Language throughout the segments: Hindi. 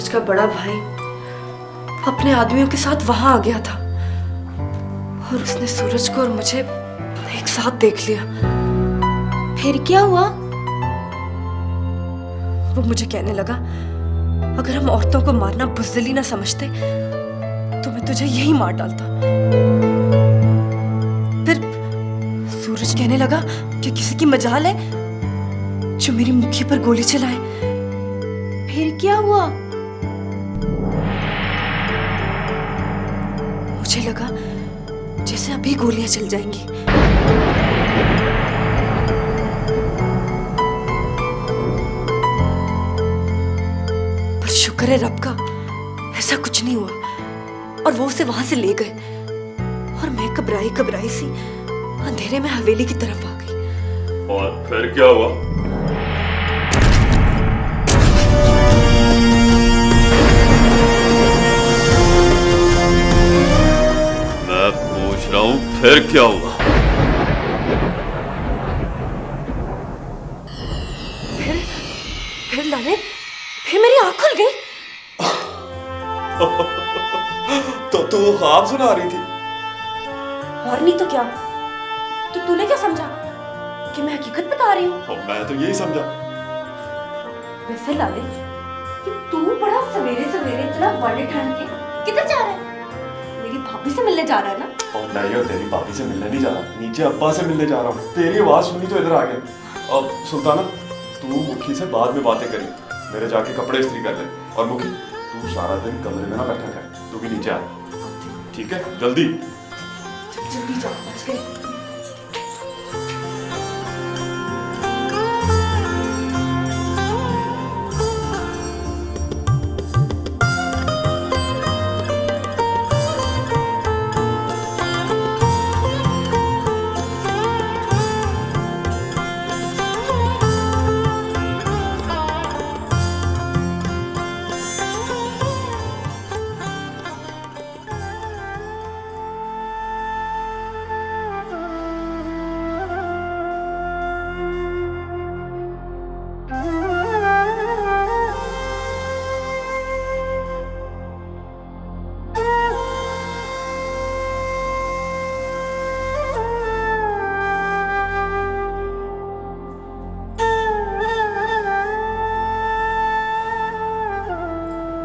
सूरज का बड़ा भाई अपने आदमियों के साथ वहां आ गया था और उसने सूरज को और मुझे एक साथ देख लिया। फिर क्या हुआ? वो मुझे कहने लगा, अगर हम औरतों को मारना बुज़दिली ना समझते तो मैं तुझे यही मार डालता। फिर सूरज कहने लगा कि किसी की मजाल है जो मेरी मुखी पर गोली चलाए। फिर क्या हुआ? मुझे लगा जैसे अभी गोलियां चल जाएंगी। पर शुक्र है रब का, ऐसा कुछ नहीं हुआ और वो उसे वहां से ले गए और मैं घबराई घबराई सी अंधेरे में हवेली की तरफ आ गई। और फिर क्या हुआ? मैं पूछ रहा हूं फिर क्या हुआ? फिर लाले, फिर मेरी आंख खुल गई। तो तू ख्वाब सुना रही थी? और नहीं तो क्या? तो तूने क्या समझा कि मैं हकीकत बता रही हूँ? मैं तो यही समझा। वैसे लाले, कि तू बड़ा सवेरे सवेरे इतना बड़े ठंड के किधर जा रहा है? मेरी भाभी से मिलने जा रहा है ना? और नहीं, और तेरी भाभी से मिलने नहीं जा रहा, नीचे अब्बा से मिलने जा रहा हूँ। तेरी आवाज सुनी तो इधर आ गया। अब सुल्ताना, तू मुखी से बाद में बातें करी, मेरे जाके कपड़े इस्त्री कर ले। और मुखी, तू सारा दिन कमरे में ना बैठा कर, तू भी नीचे आ, ठीक है? जल्दी जल्दी जाओ, बच गए।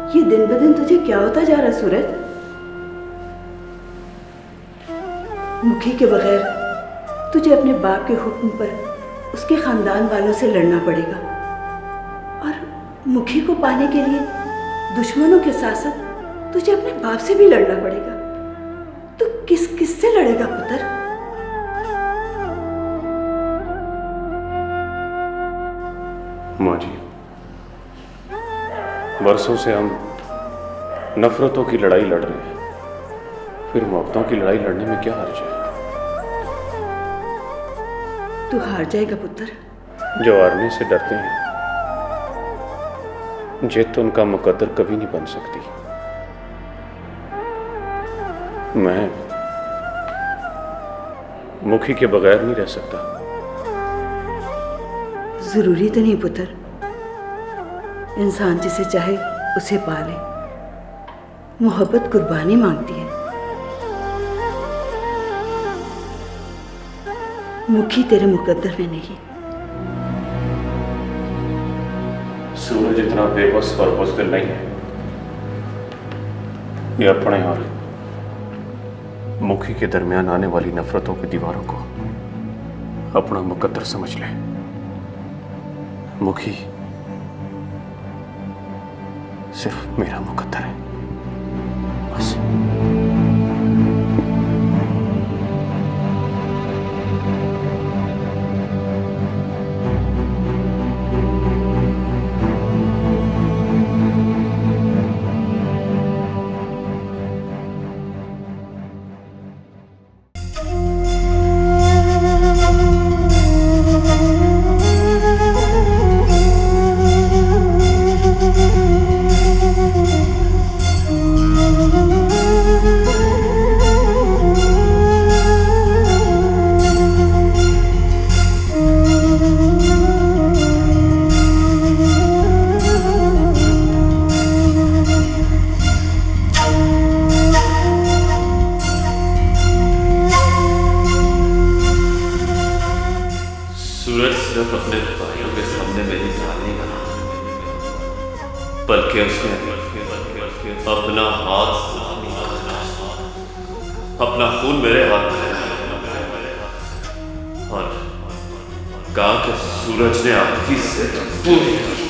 ये दिन ब दिन तुझे क्या होता जा रहा सूरज? मुखी के बगैर तुझे अपने बाप के हुक्म पर उसके खानदान वालों से लड़ना पड़ेगा और मुखी को पाने के लिए दुश्मनों के साथ साथ तुझे अपने बाप से भी लड़ना पड़ेगा। तू किस से लड़ेगा पुत्र? माँ जी, बरसों से हम नफरतों की लड़ाई लड़ रहे हैं, फिर मोहब्बतों की लड़ाई लड़ने में क्या हर्ज है? तू हार जाएगा पुत्र। जो हारने से डरते हैं, जीत तो उनका मुकद्दर कभी नहीं बन सकती। मैं मुखी के बगैर नहीं रह सकता। जरूरी तो नहीं पुत्र, इंसान जिसे चाहे उसे पाले। मोहब्बत कुर्बानी मांगती है। मुखी तेरे मुकद्दर में नहीं। सूरज इतना बेबस और बुज़दिल नहीं है। ये अपने और मुखी के दरमियान आने वाली नफरतों की दीवारों को अपना मुकद्दर समझ ले। मुखी सिर्फ मेरा मुकद्दर है, बस। बल्कि उसने अपना हाथ, अपना खून मेरे हाथ में और कहा कि सूरज ने आपकी जिद पूरी कर दी।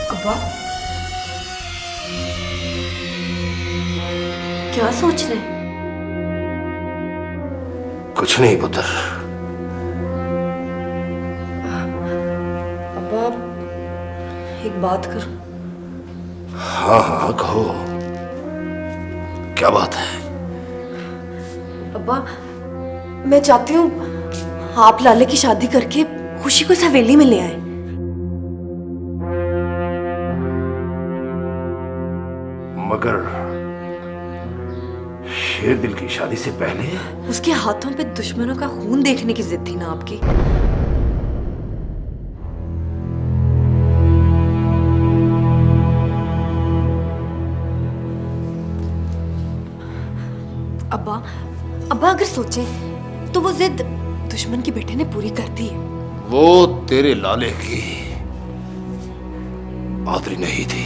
अब्बा, क्या सोच रहे हैं? कुछ नहीं पुत्र। अब्बा, एक बात करूं? हाँ हाँ कहो, क्या बात है? अब्बा, मैं चाहती हूँ आप लाले की शादी करके खुशी को इस हवेली में ले आए। मगर शेर दिल की शादी से पहले उसके हाथों पे दुश्मनों का खून देखने की जिद थी ना आपकी। अब्बा, अब्बा अगर सोचें तो वो जिद दुश्मन के बेटे ने पूरी कर दी है। वो तेरे लाले की आदरी नहीं थी,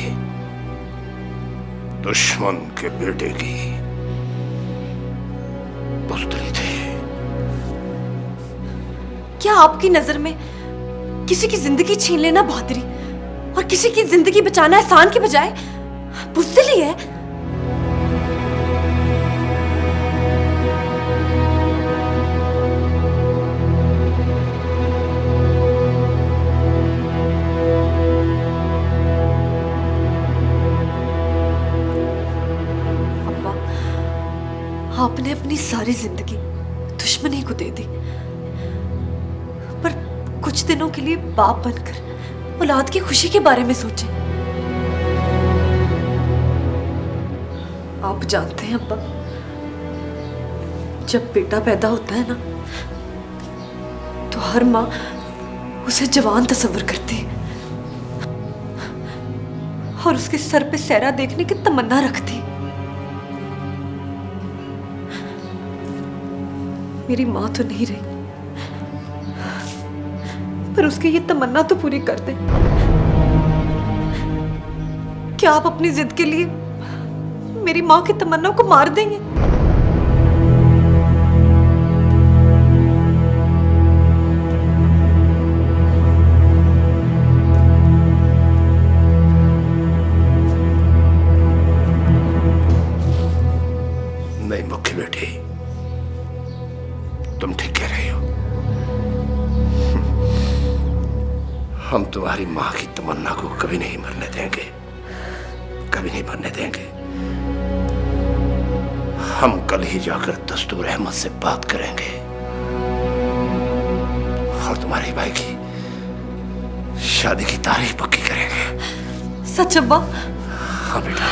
दुश्मन के बेटे की पुत्री थी। क्या आपकी नजर में किसी की जिंदगी छीन लेना बहादुरी और किसी की जिंदगी बचाना एहसान के बजाय बुज़दिली है? अब्बा, आपने अपनी सारी जिंदगी दुश्मनी को दे दी, पर कुछ दिनों के लिए बाप बनकर औलाद की खुशी के बारे में सोचें। आप जानते हैं अब्बा, जब बेटा पैदा होता है ना, तो हर माँ उसे जवान तस्वर करती है और उसके सर पे सेहरा देखने की तमन्ना रखती है। मेरी माँ तो नहीं रही, पर उसकी ये तमन्ना तो पूरी कर दे। क्या आप अपनी जिद के लिए मेरी माँ की तमन्ना को मार देंगे? नहीं मुख्य बेटी, तुम ठीक कह रही हो। हम तुम्हारी मां की तमन्ना को कभी नहीं मरने देंगे, कभी नहीं मरने देंगे। हम कल ही जाकर दस्तूर अहमद से बात करेंगे और तुम्हारे भाई की शादी की तारीख पक्की करेंगे। सच अब्बा? हाँ बेटा।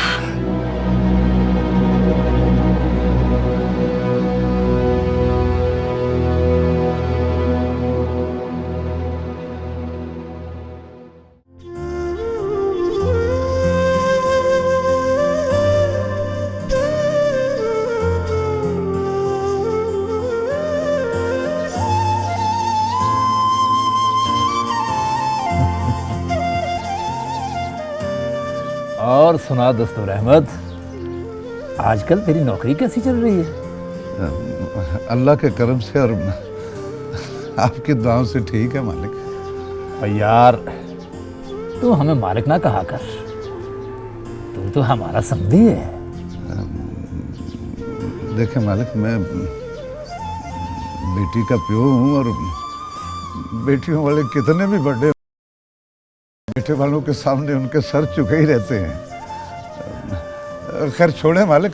और सुना दस्तूर अहमद, आजकल तेरी नौकरी कैसी चल रही है? अल्लाह के करम से और आपके दुआओं से ठीक है मालिक। और यार, तू हमें मालिक ना कहा कर, तू तो हमारा समधी है। देखे मालिक, मैं बेटी का प्यो हूँ और बेटियों वाले कितने भी बड़े बेटे वालों के सामने उनके सर झुके ही रहते हैं। खैर छोड़े मालिक,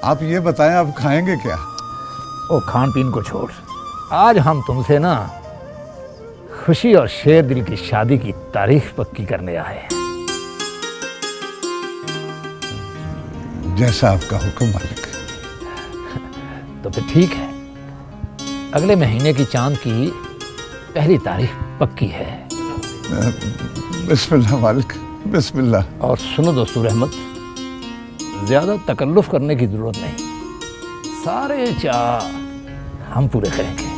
आप ये बताएं, आप खाएंगे क्या? ओ खान पीन को छोड़, आज हम तुमसे ना खुशी और शेर दिल की शादी की तारीख पक्की करने आए हैं। जैसा आपका हुक्म मालिक। तो फिर ठीक है, अगले महीने की चांद की पहली तारीख पक्की है। बिस्मिल्लाह मालिक, बिस्मिल्लाह। और सुनो दोस्तूर अहमद, ज्यादा तकल्लुफ करने की जरूरत नहीं, सारे चाह हम पूरे करेंगे।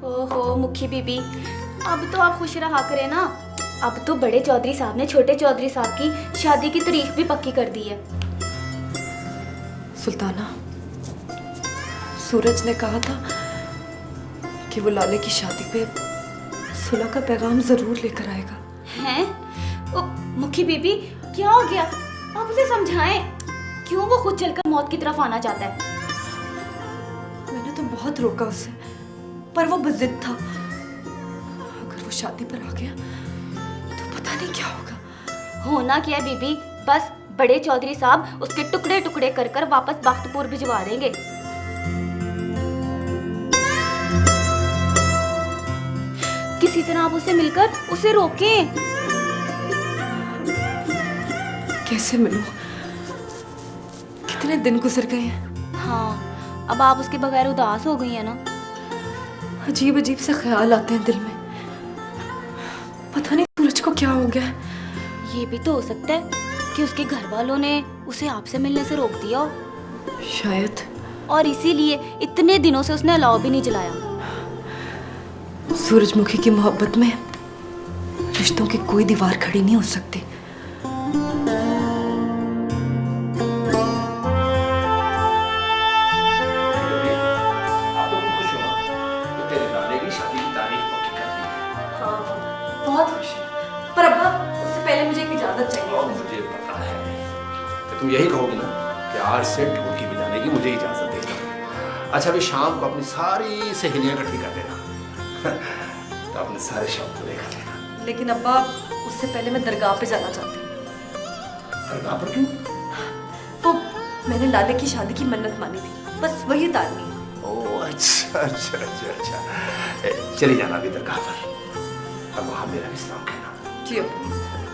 ओहो मुखी बीबी, अब तो आप खुश रहा करें ना। अब तो बड़े चौधरी साहब ने छोटे चौधरी साहब की शादी की तारीख भी पक्की कर दी है। सुल्ताना, सूरज ने कहा था कि वो लाले की शादी पे सुलह का पैगाम जरूर लेकर आएगा। हैं? ओ मुखी बीबी, क्या हो गया? आप उसे समझाएं, क्यों वो खुद चलकर मौत की तरफ आना चाहता है? मैंने तो बहुत रोका उसे, पर वो बजिद था। अगर वो शादी पर आ गया तो पता नहीं क्या होगा। होना क्या है बीबी, बस बड़े चौधरी साहब उसके टुकड़े टुकड़े कर कर वापस बख्तपुर भिजवा देंगे। किसी तरह आप उसे मिलकर उसे रोकें। कैसे मिलूं? कितने दिन गुजर गए हैं। हाँ, अब आप उसके बगैर उदास हो गई है ना। अजीब अजीब से ख्याल आते हैं दिल में। पता नहीं सूरज को क्या हो गया है। ये भी तो हो सकता है कि उसके घर वालों ने उसे आपसे मिलने से रोक दिया हो। शायद। और इसीलिए इतने दिनों से उसने अलाव भी नहीं जलाया। सूरजमुखी की मोहब्बत में रिश्तों की कोई दीवार खड़ी नहीं हो सकती। बहुत खुश है, पर अब्बा उससे पहले मुझे एक इजाजत चाहिए। मुझे पता है कि तुम यही कहोगे ना कि आज से ढोलकी बजाने की मुझे इजाजत दे दो। अच्छा, अभी शाम को अपनी सारी सहेलियां इकट्ठी कर देना तो अपने सारे शब्द पूरे कर लेना। लेकिन अब्बा उससे पहले मैं दरगाह पे जाना चाहती हूँ। दरगाह पर क्यों? तो मैंने लाले की शादी की मन्नत मानी थी, बस वही उतारनी है। ओह अच्छा अच्छा अच्छा अच्छा, चली जाना अभी दरगाह पर। अब वहाँ मेरा विश्राम करना। जी अब्बा।